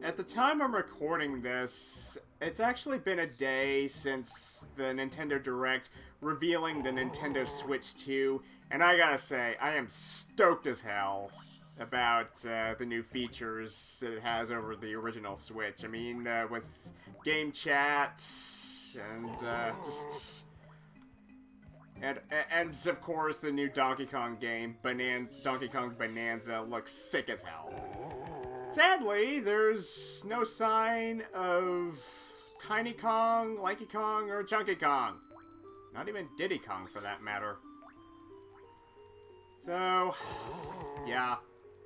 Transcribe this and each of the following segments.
at the time I'm recording this, it's actually been a day since the Nintendo Direct revealing the Nintendo Switch 2, and I gotta say, I am stoked as hell about the new features that it has over the original Switch. I mean, with game chat, and just... And of course, the new Donkey Kong game, Donkey Kong Bonanza, looks sick as hell. Sadly, there's no sign of Tiny Kong, Lanky Kong, or Chunky Kong. Not even Diddy Kong, for that matter. So, yeah,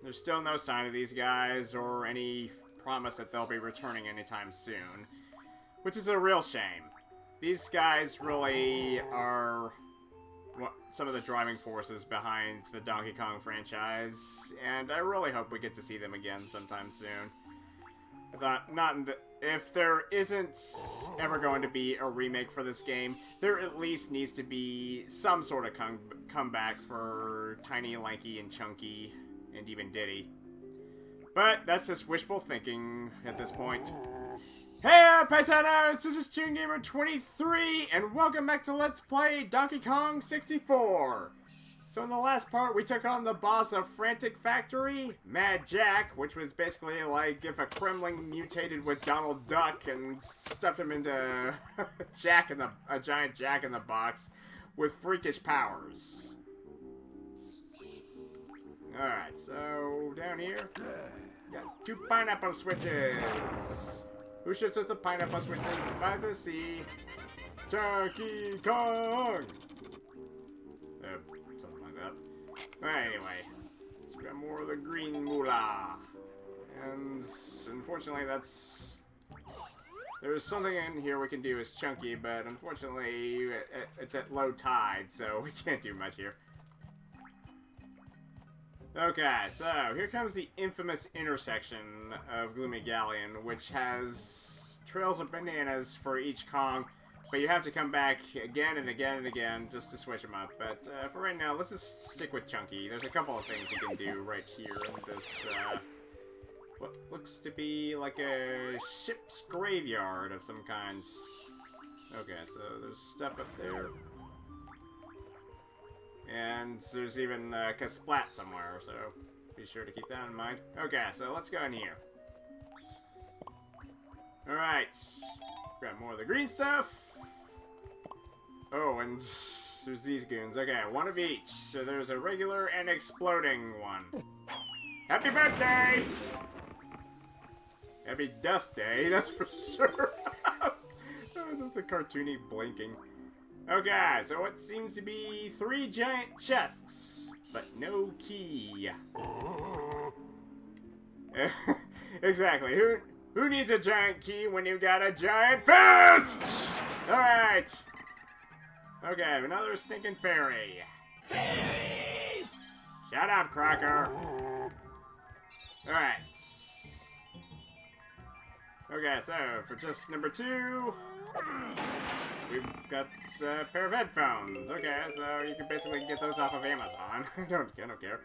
there's still no sign of these guys, or any promise that they'll be returning anytime soon. Which is a real shame. These guys really are some of the driving forces behind the Donkey Kong franchise, and I really hope we get to see them again sometime soon. I thought, if there isn't ever going to be a remake for this game, there at least needs to be some sort of comeback for Tiny, Lanky, and Chunky, and even Diddy. But that's just wishful thinking at this point. Hey paisanos, this is ToonGamer23, and welcome back to Let's Play Donkey Kong 64! So in the last part, we took on the boss of Frantic Factory, Mad Jack, which was basically like if a Kremling mutated with Donald Duck and stuffed him into a giant Jack in the Box with freakish powers. Alright, so down here, got 2 pineapple switches. Who shoots at the pineapple switches by the sea? Donkey Kong! Something like that. Anyway, let's grab more of the green moolah. And unfortunately, there's something in here we can do as Chunky, but unfortunately, it's at low tide, so we can't do much here. Okay, so here comes the infamous intersection of Gloomy Galleon, which has trails of bananas for each Kong, but you have to come back again and again and again just to switch them up. But for right now, let's just stick with Chunky. There's a couple of things you can do right here in this, what looks to be like a ship's graveyard of some kind. Okay, so there's stuff up there. And there's even Kasplat somewhere, so be sure to keep that in mind. Okay, so let's go in here. Alright, grab more of the green stuff. Oh, and there's these goons. Okay, 1 of each. So there's a regular and exploding one. Happy birthday! Happy death day, that's for sure. Just the cartoony blinking. Okay, so it seems to be 3 giant chests, but no key. Exactly. Who needs a giant key when you've got a giant fist? All right. Okay, another stinking fairy. Shut up, Crocker. All right. Okay, so for just number 2. We've got a pair of headphones. Okay, so you can basically get those off of Amazon. I don't care.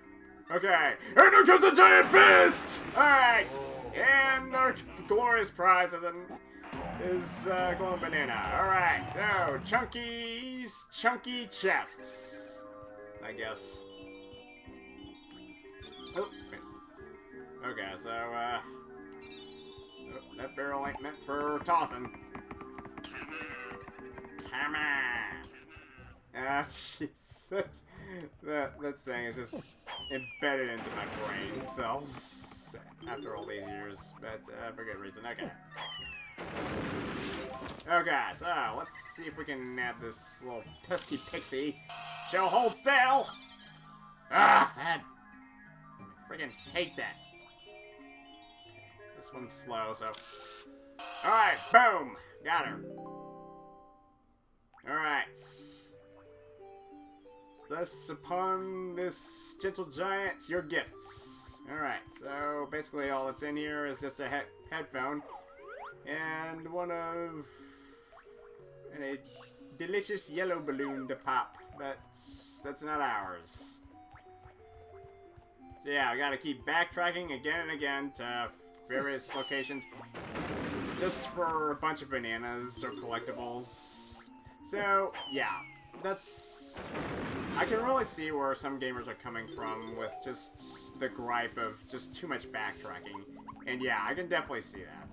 Okay, and here comes a giant fist! Alright, and our glorious prize is glowing banana. Alright, so Chunky's chunky chests, I guess. Oh, okay, so, oh, that barrel ain't meant for tossing. Come on! Jeez, that saying is just embedded into my brain cells after all these years, but for good reason. Okay. Okay, so let's see if we can nab this little pesky pixie. She'll hold still! Ah, Fed! I friggin' hate that. This one's slow, so... Alright, boom! Got her. Alright. Thus, upon this gentle giant, your gifts. Alright, so basically all that's in here is just a headphone. And a delicious yellow balloon to pop. But that's not ours. So yeah, I gotta keep backtracking again and again to various locations just for a bunch of bananas or collectibles. So, yeah, that's... I can really see where some gamers are coming from with just the gripe of just too much backtracking. And yeah, I can definitely see that.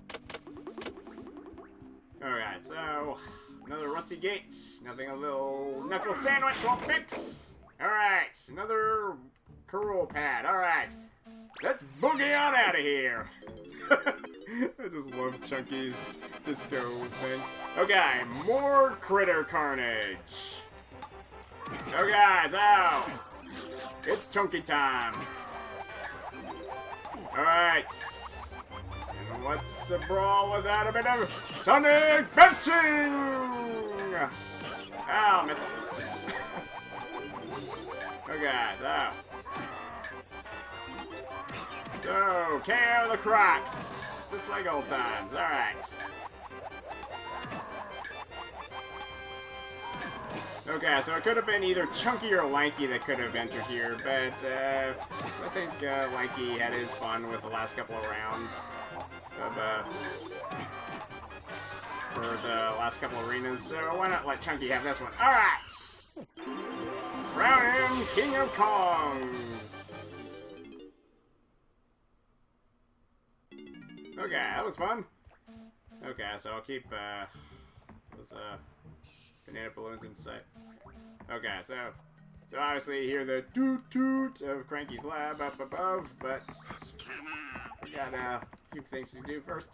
Alright, so... another rusty gate. Nothing a little knuckle sandwich won't fix. Alright, another curl pad. Alright, let's boogie on out of here. I just love Chunky's disco thing. Okay, more Kritter Carnage. Oh guys, out! It's Chunky time. Alright. And what's a brawl without a bit of Sonic benching? Ow, miss it. Oh guys, out. So, KO the Crocs. Just like old times. Alright. Okay, so it could have been either Chunky or Lanky that could have entered here, but I think Lanky had his fun with the last couple of rounds of, for the last couple of arenas, so why not let Chunky have this one? Alright! Crown him King of Kongs! Okay, that was fun. Okay, so I'll keep those banana balloons in sight. Okay, so obviously you hear the toot toot of Cranky's lab up above, but we got a few things to do first.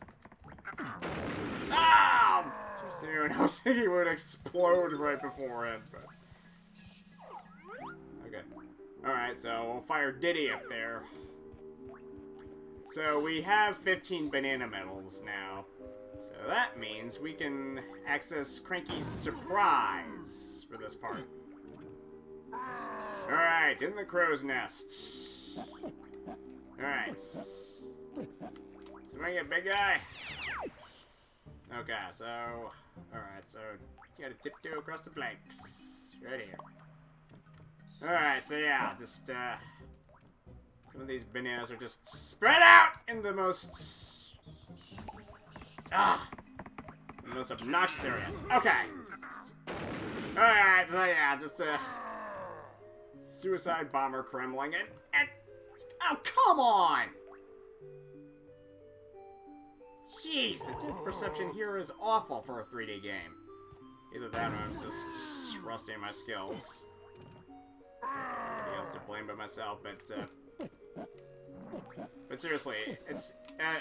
Ah! Too soon. I was thinking it would explode right beforehand, but okay. Alright, so we'll fire Diddy up there. So we have 15 banana medals now. So that means we can access Cranky's surprise for this part. Alright, in the crow's nest. Alright. Swing it, big guy. Okay, so... alright, so you gotta tiptoe across the planks. Right here. Alright, so yeah, just, some of these bananas are just spread out in the most... the most obnoxious areas. Okay. Alright, so yeah, just a suicide bomber Kremling and oh, come on! Jeez, the depth perception here is awful for a 3D game. Either that or I'm just rusty in my skills. Nobody else to blame but myself, but seriously, it's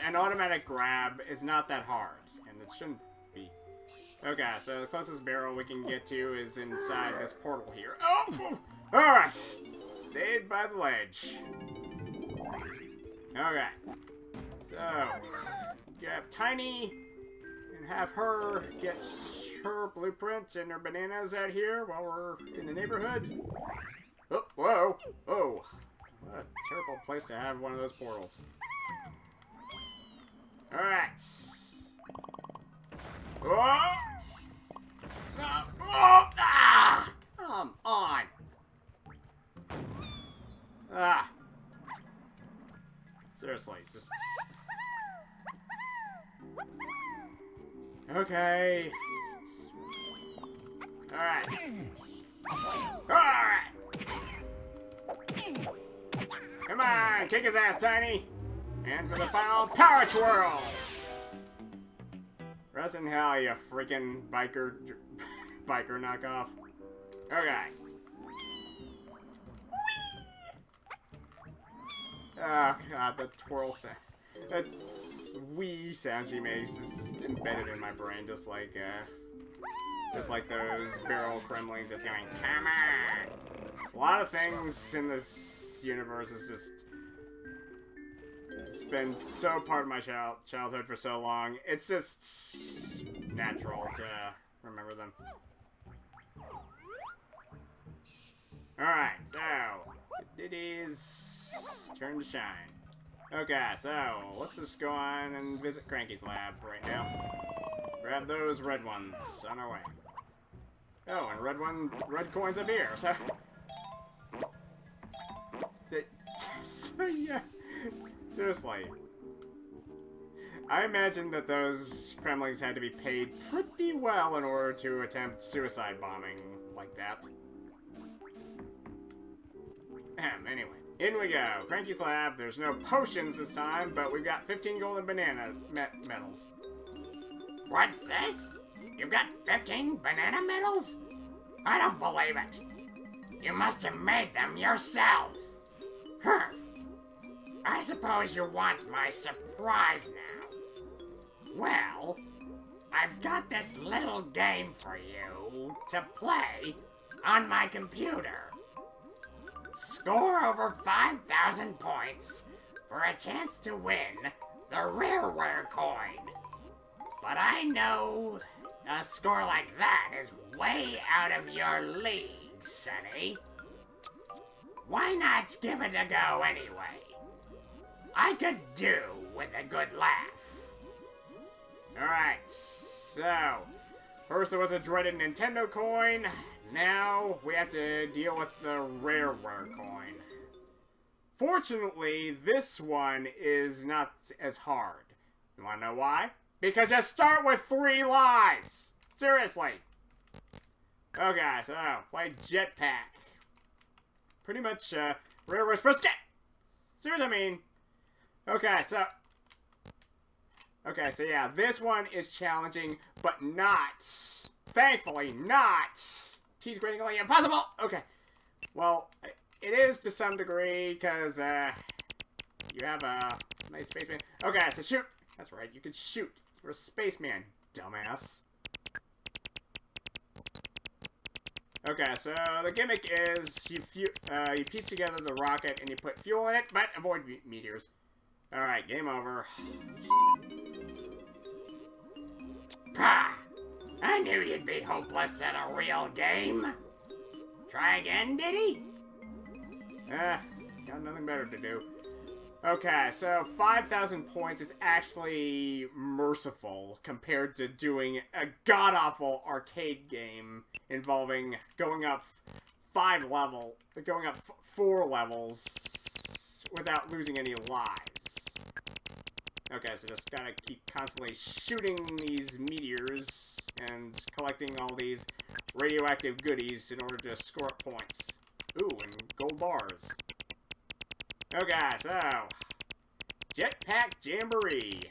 an automatic grab is not that hard, and it shouldn't be. Okay, so the closest barrel we can get to is inside this portal here. Oh! Alright! Saved by the ledge. Okay. So, grab Tiny and have her get her blueprints and her bananas out here while we're in the neighborhood. Oh, whoa! Oh! What a terrible place to have one of those portals. Alright. Oh! Oh! Ah! Come on! Ah! Seriously, just... okay. Alright. Alright! Come on, kick his ass, Tiny! And for the final power twirl! Rest in hell, you freaking biker knockoff. Okay. Oh god, the twirl sound. That wee sound she makes is just embedded in my brain, just like those barrel Kremlings just going, come on! A lot of things in this universe is just... it's been so part of my childhood for so long, it's just natural to remember them. Alright, so Diddy's turn to shine. Okay, so let's just go on and visit Cranky's lab for right now. Grab those red ones on our way. Oh, and red coins up here, so... so yeah, seriously. I imagine that those Kremlings had to be paid pretty well in order to attempt suicide bombing like that. Anyway, in we go. Cranky's lab. There's no potions this time, but we've got 15 golden banana medals. What's this? You've got 15 banana medals? I don't believe it. You must have made them yourself. Huh. I suppose you want my surprise now. Well, I've got this little game for you to play on my computer. Score over 5,000 points for a chance to win the Rareware Coin. But I know a score like that is way out of your league, Sonny. Why not give it a go anyway? I could do with a good laugh. Alright, so first there was a dreaded Nintendo coin. Now we have to deal with the Rareware Coin. Fortunately, this one is not as hard. You wanna know why? Because you start with 3 lives! Seriously! Okay, so play Jetpac. Pretty much, Rareware's first get! Seriously, I mean. Okay, so yeah, this one is challenging, but not, thankfully, not tease-gratingly impossible! Okay, well, it is to some degree, because, you have a nice spaceman. Okay, so shoot! That's right, you can shoot. You're a spaceman, dumbass. Okay, so the gimmick is you piece together the rocket and you put fuel in it, but avoid meteors. Alright, game over. Pah! I knew you'd be hopeless at a real game. Try again, Diddy? Got nothing better to do. Okay, so 5,000 points is actually merciful compared to doing a god-awful arcade game involving going up 4 levels without losing any lives. Okay, so just gotta keep constantly shooting these meteors and collecting all these radioactive goodies in order to score up points. Ooh, and gold bars. Okay, so Jetpac Jamboree.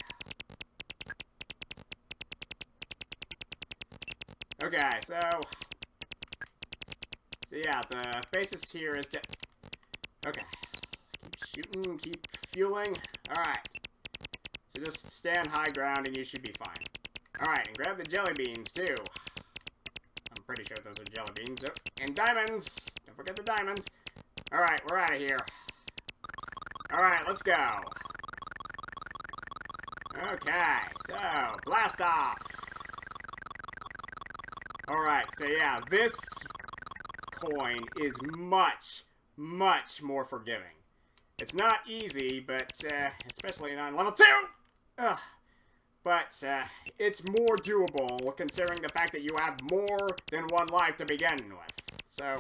Okay, so yeah, the basis here is to keep shooting, keep fueling. Alright. So just stand high ground and you should be fine. Alright, and grab the jelly beans too. I'm pretty sure those are jelly beans. Oh, and diamonds! Don't forget the diamonds. Alright, we're out of here. Alright, let's go. Okay, so, blast off. Alright, so yeah, this coin is much, much more forgiving. It's not easy, but, especially not on level 2! Ugh. But, it's more doable, considering the fact that you have more than 1 life to begin with. So,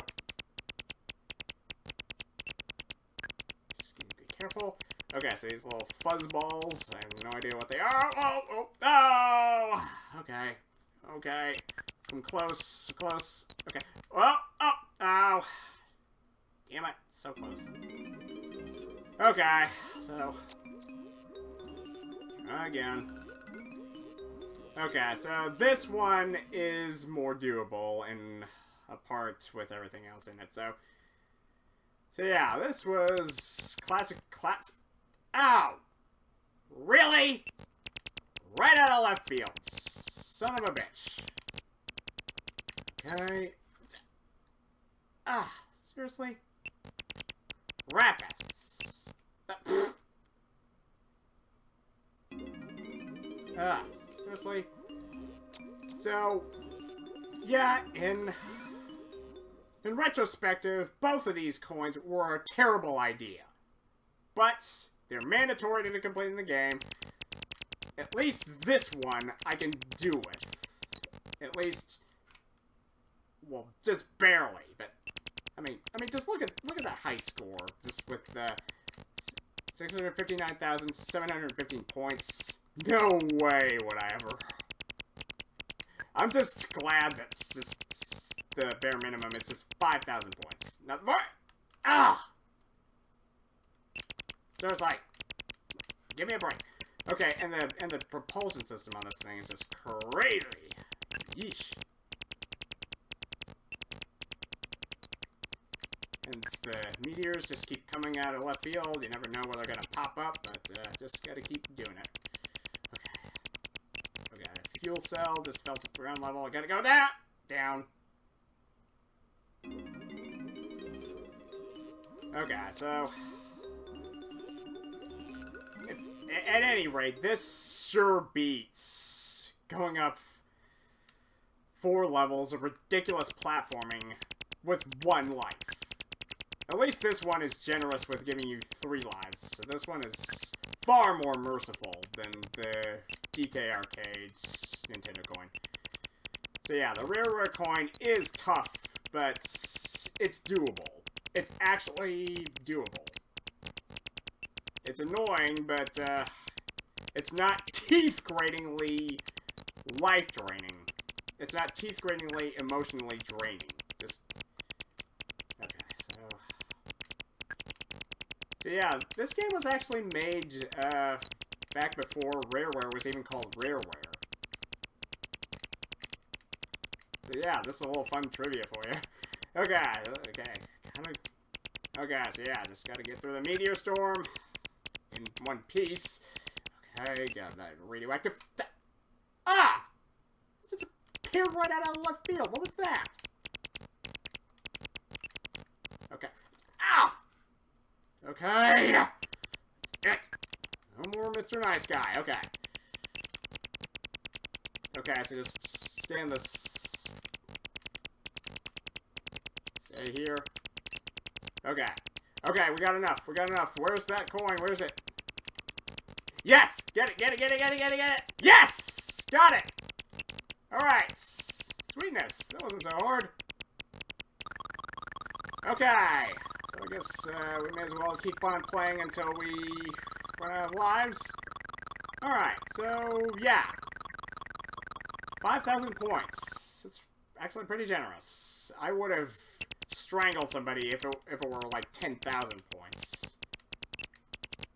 just be careful. Okay, so these little fuzz balls, I have no idea what they are. Oh! Okay. Okay. I'm close, close. Okay. Oh! Ow! Damn it, so close. Okay, so try again. Okay, so this one is more doable and apart with everything else in it. So yeah, this was classic. Ow! Really? Right out of left field. Son of a bitch. Okay. Seriously? Rat bastards. Seriously? So, yeah, in retrospective, both of these coins were a terrible idea. But they're mandatory to complete in the game. At least this one I can do with. At least, well, just barely, but I mean, just look at that high score, just with the 659,715 points. No way would I ever. I'm just glad that's just the bare minimum. It's just 5,000 points. Not more. Ah! Seriously. Give me a break. Okay, and the propulsion system on this thing is just crazy. Yeesh. And the meteors just keep coming out of left field. You never know where they're gonna pop up, but just gotta keep doing it. Okay. Okay, fuel cell just fell to ground level. I gotta go down! Down. Okay, so... At any rate, this sure beats going up 4 levels of ridiculous platforming with 1 life. At least this one is generous with giving you 3 lives. So this one is far more merciful than the DK Arcade's Nintendo coin. So yeah, the Rareware Coin is tough, but it's doable. It's actually doable. It's annoying, but it's not teeth-gratingly life-draining. It's not teeth-gratingly emotionally draining. Just... Okay, so yeah, this game was actually made back before Rareware was even called Rareware. So yeah, this is a little fun trivia for you. Okay, okay, so yeah, just gotta get through the meteor storm in one piece. Okay, got that radioactive... Ah! It just appeared right out of left field. What was that? Okay. Ow! Okay! That's it. No more Mr. Nice Guy. Okay. Okay, so just stay in this... Stay here. Okay. Okay, we got enough. We got enough. Where's that coin? Where's it? Yes! Get it, get it, get it, get it, get it, get it! Yes! Got it! Alright. Sweetness. That wasn't so hard. Okay. So I guess we may as well keep on playing until we run out of lives. Alright, so yeah. 5,000 points. It's actually pretty generous. I would have strangled somebody if it were like 10,000 points.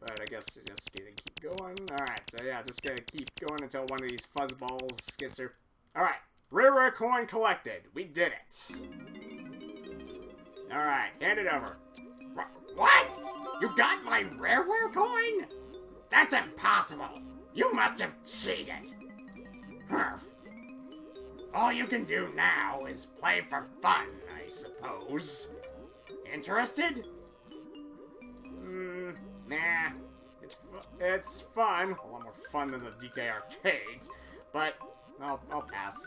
But I guess just gonna keep going. Alright, so yeah, just gonna keep going until one of these fuzzballs gets here. Alright, Rareware Coin collected. We did it. Alright, hand it over. What? You got my Rareware Coin? That's impossible. You must have cheated. Humph. All you can do now is play for fun, I suppose. Interested? Nah. It's fun. A lot more fun than the DK arcades. But, I'll pass.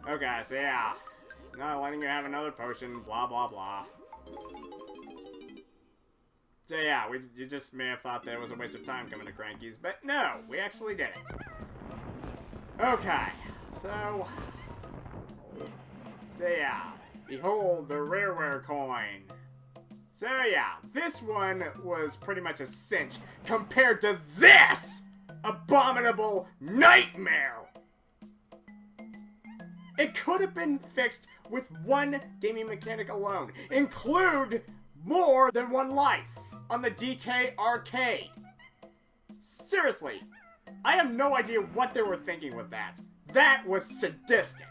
Okay, so yeah. It's not letting you have another potion, blah blah blah. So yeah, you just may have thought that it was a waste of time coming to Cranky's, but no, we actually did it. Okay, so yeah, behold the Rareware Coin. So yeah, this one was pretty much a cinch compared to this abominable nightmare. It could have been fixed with one gaming mechanic alone. Include more than 1 life on the DK arcade. Seriously, I have no idea what they were thinking with that. That was sadistic.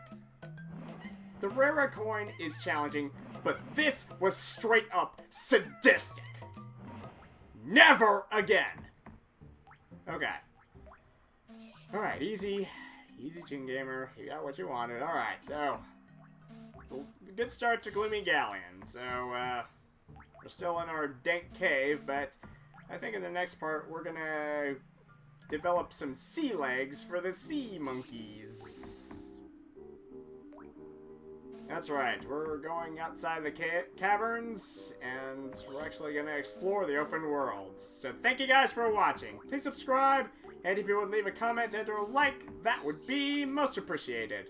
The Rareware Coin is challenging, but this was straight up sadistic. Never again. Okay. Alright, easy Chin Gamer. You got what you wanted. Alright, so it's a good start to Gloomy Galleon. So, we're still in our dank cave, but I think in the next part we're gonna develop some sea legs for the sea monkeys. That's right, we're going outside the caverns, and we're actually gonna explore the open world. So thank you guys for watching. Please subscribe, and if you would leave a comment and or a like, that would be most appreciated.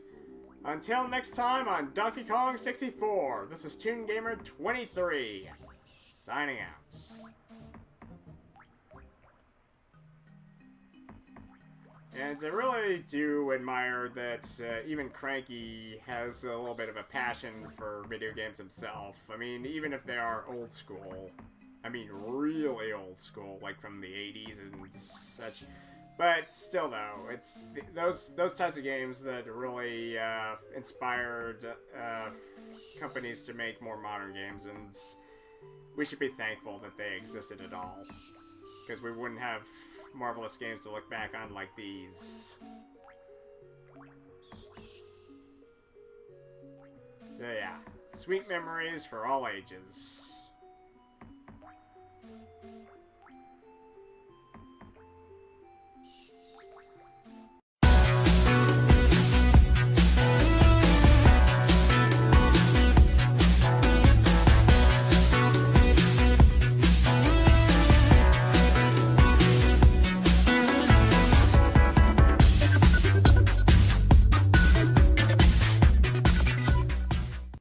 Until next time on Donkey Kong 64, this is Toon Gamer 23, signing out. And I really do admire that even Cranky has a little bit of a passion for video games himself. I mean, even if they are old school. I mean, really old school, like from the 80s and such. But still, though, it's those types of games that really inspired companies to make more modern games, and we should be thankful that they existed at all. Because we wouldn't have marvelous games to look back on like these. So yeah, sweet memories for all ages.